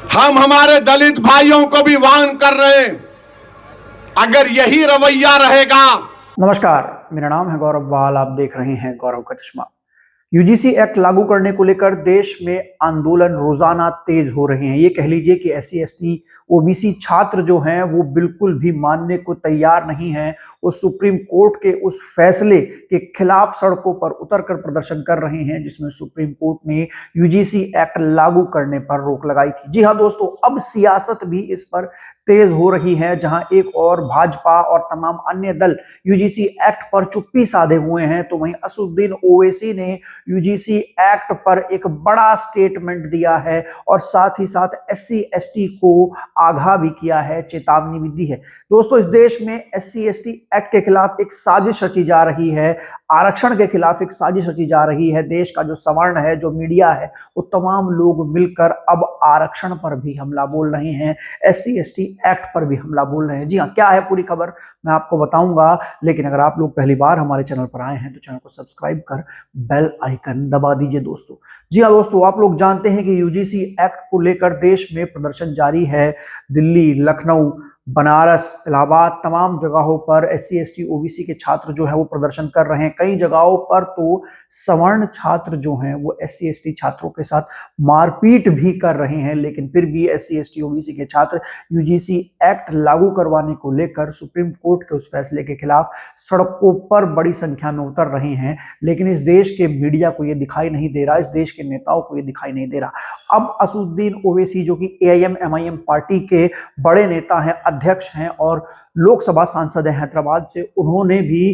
हम हमारे दलित भाइयों को भी वार्न कर रहे हैं, अगर यही रवैया रहेगा। नमस्कार, मेरा नाम है गौरव बाल। आप देख रहे हैं गौरव का चश्मा। यूजीसी एक्ट लागू करने को लेकर देश में आंदोलन रोजाना तेज हो रहे हैं। ये कह लीजिए कि एससी एसटी ओबीसी छात्र जो हैं वो बिल्कुल भी मानने को तैयार नहीं हैं। वो सुप्रीम कोर्ट के उस फैसले के खिलाफ सड़कों पर उतरकर प्रदर्शन कर रहे हैं जिसमें सुप्रीम कोर्ट ने यूजीसी एक्ट लागू करने पर रोक लगाई थी। जी हाँ दोस्तों, अब सियासत भी इस पर तेज हो रही है, जहां एक और भाजपा और तमाम अन्य दल यूजीसी एक्ट पर चुप्पी साधे हुए हैं, तो वहीं असदुद्दीन ओवैसी ने यूजीसी एक्ट पर एक बड़ा स्टेटमेंट दिया है और साथ ही साथ एससी एसटी को आगाह भी किया है, चेतावनी भी दी है। दोस्तों, इस देश में एससी एसटी एक्ट के खिलाफ एक साजिश रची जा रही है, आरक्षण के खिलाफ एक साजिश रची जा रही है। देश का जो सवर्ण है, जो मीडिया है, वो तमाम लोग मिलकर अब आरक्षण पर भी हमला बोल रहे हैं, एससी एसटी एक्ट पर भी हमला बोल रहे हैं। जी हाँ, क्या है पूरी खबर मैं आपको बताऊंगा, लेकिन अगर आप लोग पहली बार हमारे चैनल पर आए हैं तो चैनल को सब्सक्राइब कर बेल आइकन दबा दीजिए दोस्तों। जी हाँ दोस्तों, आप लोग जानते हैं कि यूजीसी एक्ट को लेकर देश में प्रदर्शन जारी है। दिल्ली, लखनऊ, बनारस, इलाहाबाद, तमाम जगहों पर एससी एसटी ओबीसी के छात्र जो है वो प्रदर्शन कर रहे हैं। कई जगहों पर तो सवर्ण छात्र जो हैं वो एससी एसटी छात्रों के साथ मारपीट भी कर रहे हैं, लेकिन फिर भी एससी एसटी ओबीसी के छात्र यूजीसी एक्ट लागू करवाने को लेकर सुप्रीम कोर्ट के उस फैसले के खिलाफ सड़कों पर बड़ी संख्या में उतर रहे हैं। लेकिन इस देश के मीडिया को यह दिखाई नहीं दे रहा, इस देश के नेताओं को यह दिखाई नहीं दे रहा। अब असदुद्दीन ओवैसी जो कि एआईएम एमआईएम पार्टी के बड़े नेता हैं, अध्यक्ष हैं और लोकसभा सांसद हैं हैदराबाद से, उन्होंने भी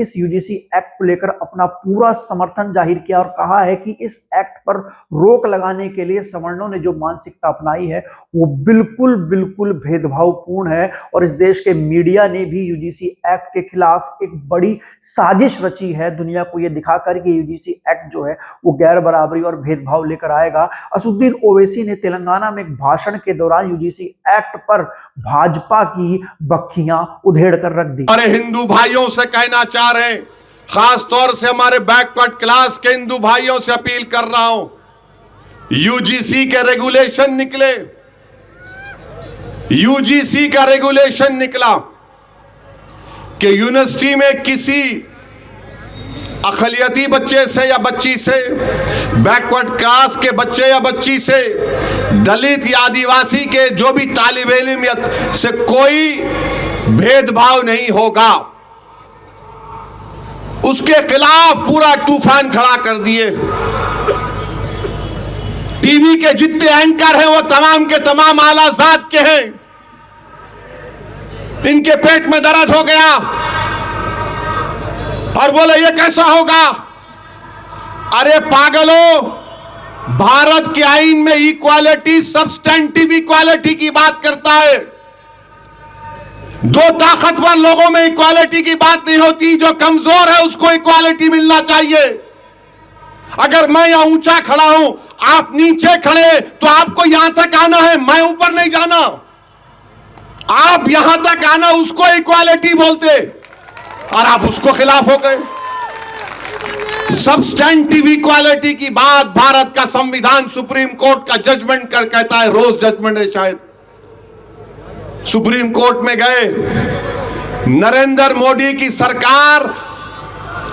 इस यूजीसी एक्ट को लेकर अपना पूरा समर्थन जाहिर किया और कहा है कि इस एक्ट पर रोक लगाने के लिए सवर्णों ने जो मानसिकता अपनाई है वो बिल्कुल बिल्कुल भेदभावपूर्ण है। और इस देश के मीडिया ने भी यूजीसी एक्ट के खिलाफ एक बड़ी साजिश रची है, दुनिया को यह दिखाकर कि यूजीसी एक्ट जो है वो गैर बराबरी और भेदभाव लेकर आएगा। असदुद्दीन ओवैसी ने तेलंगाना में एक भाषण के दौरान यूजीसी एक्ट पर भाजपा की बखियां उधेड़ कर रख दी। हमारे हिंदू भाइयों से कहना चाह रहे हैं, खास तौर से हमारे बैकवर्ड क्लास के हिंदू भाइयों से अपील कर रहा हूं, यूजीसी के रेगुलेशन निकले, यूजीसी का रेगुलेशन निकला कि यूनिवर्सिटी में किसी अक़लियती बच्चे से या बच्ची से, बैकवर्ड क्लास के बच्चे या बच्ची से, दलित या आदिवासी के जो भी तालिब इल्म से कोई भेदभाव नहीं होगा। उसके खिलाफ पूरा तूफान खड़ा कर दिए। टीवी के जितने एंकर हैं वो तमाम के तमाम आला ज़ात के हैं। इनके पेट में दर्द हो गया और बोले ये कैसा होगा। अरे पागलों, भारत के आईन में इक्वालिटी, सब्सटेंटिव इक्वालिटी की बात करता है। दो ताकतवर लोगों में इक्वालिटी की बात नहीं होती, जो कमजोर है उसको इक्वालिटी मिलना चाहिए। अगर मैं यहां ऊंचा खड़ा हूं, आप नीचे खड़े, तो आपको यहां तक आना है, मैं ऊपर नहीं जाना। आप यहां तक आना, उसको इक्वालिटी बोलते और आप उसको खिलाफ हो गए। सब्सटेंटिव इक्वालिटी की बात भारत का संविधान सुप्रीम कोर्ट का जजमेंट कर कहता है, रोज जजमेंट है शायद। सुप्रीम कोर्ट में गए, नरेंद्र मोदी की सरकार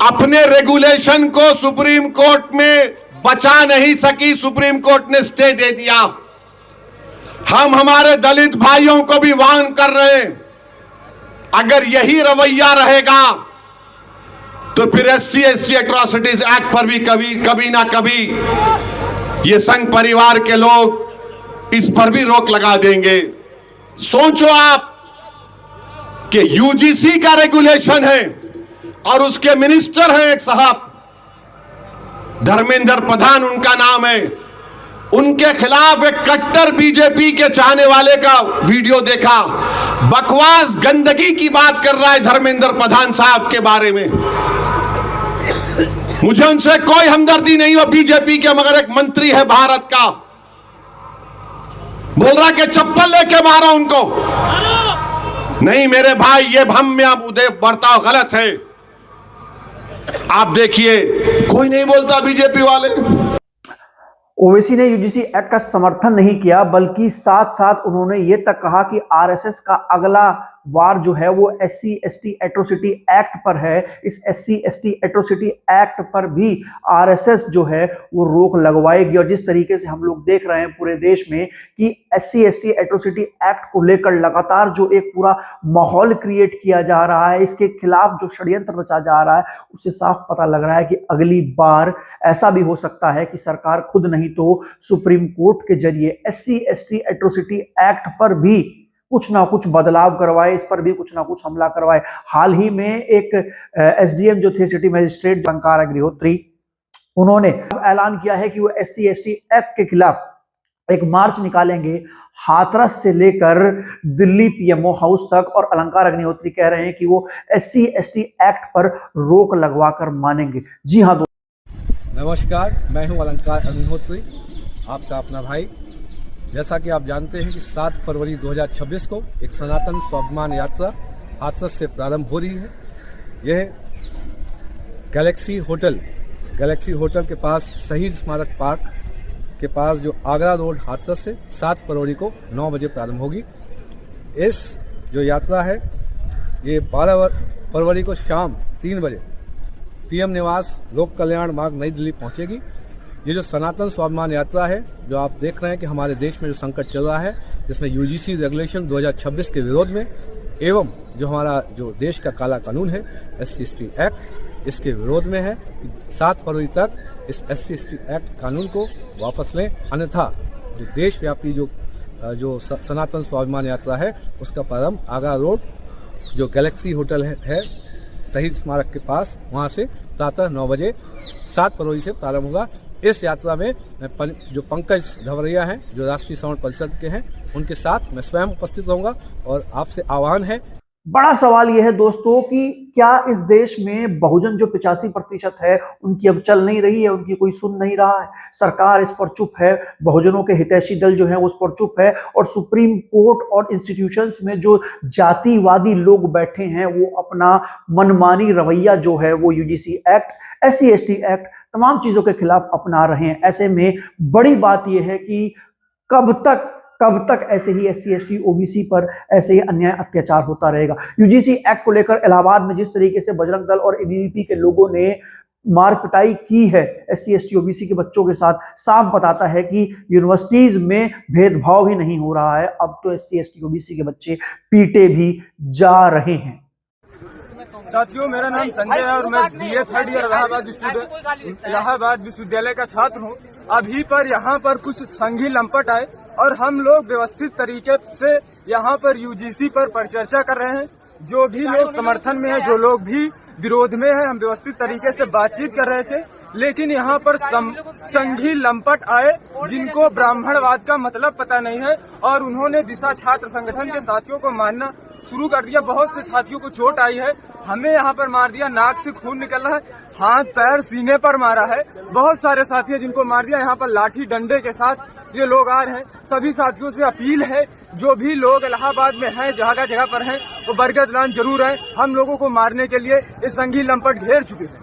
अपने रेगुलेशन को सुप्रीम कोर्ट में बचा नहीं सकी, सुप्रीम कोर्ट ने स्टे दे दिया। हम हमारे दलित भाइयों को भी वार्न कर रहे हैं, अगर यही रवैया रहेगा तो फिर एससी एसटी एट्रॉसिटीज एक्ट पर भी कभी ना कभी ये संघ परिवार के लोग इस पर भी रोक लगा देंगे। सोचो आप कि यूजीसी का रेगुलेशन है और उसके मिनिस्टर हैं एक साहब, धर्मेंद्र प्रधान उनका नाम है, उनके खिलाफ एक कट्टर बीजेपी के चाहने वाले का वीडियो देखा, बकवास गंदगी की बात कर रहा है धर्मेंद्र प्रधान साहब के बारे में। मुझे उनसे कोई हमदर्दी नहीं हो बीजेपी के, मगर एक मंत्री है भारत का, बोल रहा कि चप्पल लेके मारो उनको। नहीं मेरे भाई, ये भम्य उदय बर्ताव गलत है। आप देखिए कोई नहीं बोलता बीजेपी वाले। ओवैसी ने यूजीसी एक्ट का समर्थन नहीं किया, बल्कि साथ साथ उन्होंने ये तक कहा कि आरएसएस का अगला वार जो है वो एससी एसटी एट्रोसिटी एक्ट पर है। इस एससी एसटी एट्रोसिटी एक्ट पर भी आरएसएस जो है वो रोक लगवाएगी। और जिस तरीके से हम लोग देख रहे हैं पूरे देश में कि एससी एसटी एट्रोसिटी एक्ट को लेकर लगातार जो एक पूरा माहौल क्रिएट किया जा रहा है, इसके खिलाफ जो षड्यंत्र रचा जा रहा है, उससे साफ पता लग रहा है कि अगली बार ऐसा भी हो सकता है कि सरकार खुद नहीं तो सुप्रीम कोर्ट के जरिए एससी एसटी एट्रोसिटी एक्ट पर भी कुछ ना कुछ बदलाव करवाए, इस पर भी कुछ ना कुछ हमला करवाए। हाल ही में एक एसडीएम जो थे सिटी मजिस्ट्रेट अलंकार अग्निहोत्री, उन्होंने ऐलान किया है कि वो एससी एसटी एक्ट के खिलाफ एक मार्च निकालेंगे, हाथरस से लेकर दिल्ली पीएमओ हाउस तक। और अलंकार अग्निहोत्री कह रहे हैं कि वो एससी एसटी एक्ट पर रोक लगवाकर मानेंगे। जी हाँ नमस्कार, मैं हूं अलंकार अग्निहोत्री, आपका अपना भाई। जैसा कि आप जानते हैं कि 7 फरवरी 2026 को एक सनातन स्वाभिमान यात्रा हाथरस से प्रारंभ हो रही है। यह गैलेक्सी होटल के पास शहीद स्मारक पार्क के पास जो आगरा रोड हाथरस से 7 फरवरी को 9 बजे प्रारंभ होगी। इस जो यात्रा है ये 12 फरवरी को शाम 3 बजे पीएम निवास लोक कल्याण मार्ग नई दिल्ली पहुंचेगी। ये जो सनातन स्वाभिमान यात्रा है, जो आप देख रहे हैं कि हमारे देश में जो संकट चल रहा है, जिसमें यूजीसी रेगुलेशन 2026 के विरोध में एवं जो हमारा जो देश का काला कानून है एससी एसटी एक्ट, इसके विरोध में है। 7 फरवरी तक इस एससी एसटी एक्ट कानून को वापस लें, अन्यथा जो देशव्यापी जो सनातन स्वाभिमान यात्रा है उसका प्रारंभ आगरा रोड जो गैलेक्सी होटल है शहीद स्मारक के पास, वहाँ से प्रातः 9 बजे 7 फरवरी से प्रारंभ होगा। इस यात्रा में जो पंकज धवरिया हैं, जो राष्ट्रीय श्रवण परिषद के हैं, उनके साथ मैं स्वयं उपस्थित रहूंगा। और आपसे आह्वान है, बड़ा सवाल यह है दोस्तों कि क्या इस देश में बहुजन जो 85% है उनकी अब चल नहीं रही है, उनकी कोई सुन नहीं रहा है, सरकार इस पर चुप है, बहुजनों के हितैषी दल जो है उस पर चुप है, और सुप्रीम कोर्ट और इंस्टीट्यूशंस में जो जातिवादी लोग बैठे हैं वो अपना मनमानी रवैया जो है वो UGC act, SC ST act, तमाम चीजों के खिलाफ अपना रहे हैं। ऐसे में बड़ी बात यह है कि कब तक ऐसे ही एससी एसटी ओबीसी पर ऐसे ही अन्याय अत्याचार होता रहेगा। यूजीसी एक्ट को लेकर इलाहाबाद में जिस तरीके से बजरंग दल और एबीवीपी के लोगों ने मार पिटाई की है एससी एसटी ओबीसी के बच्चों के साथ, साफ बताता है कि यूनिवर्सिटीज में भेदभाव ही नहीं हो रहा है। अब तो एससी एसटी ओबीसी के बच्चे पीटे भी जा रहे हैं। साथियों, मेरा नाम संजय है और मैं बीए 3rd ईयर इलाहाबाद विश्वविद्यालय का छात्र हूँ। अभी पर यहाँ पर कुछ संघी लंपट आए और हम लोग व्यवस्थित तरीके से यहाँ पर यूजीसी पर परिचर्चा कर रहे हैं। जो भी लोग समर्थन में है, जो लोग भी विरोध में है, हम व्यवस्थित तरीके से बातचीत कर रहे थे। लेकिन यहाँ पर संघी लंपट आए जिनको ब्राह्मणवाद का मतलब पता नहीं है और उन्होंने दिशा छात्र संगठन के साथियों को मारना शुरू कर दिया। बहुत से साथियों को चोट आई है, हमें यहाँ पर मार दिया, नाक से खून निकल रहा है, हाथ पैर सीने पर मारा है। बहुत सारे साथी हैं जिनको मार दिया। यहाँ पर लाठी डंडे के साथ ये लोग आ रहे हैं। सभी साथियों से अपील है, जो भी लोग इलाहाबाद में हैं, जगह पर हैं, वो बरगद लाइन जरूर है। हम लोगों को मारने के लिए ये संघी लंपट घेर चुके हैं।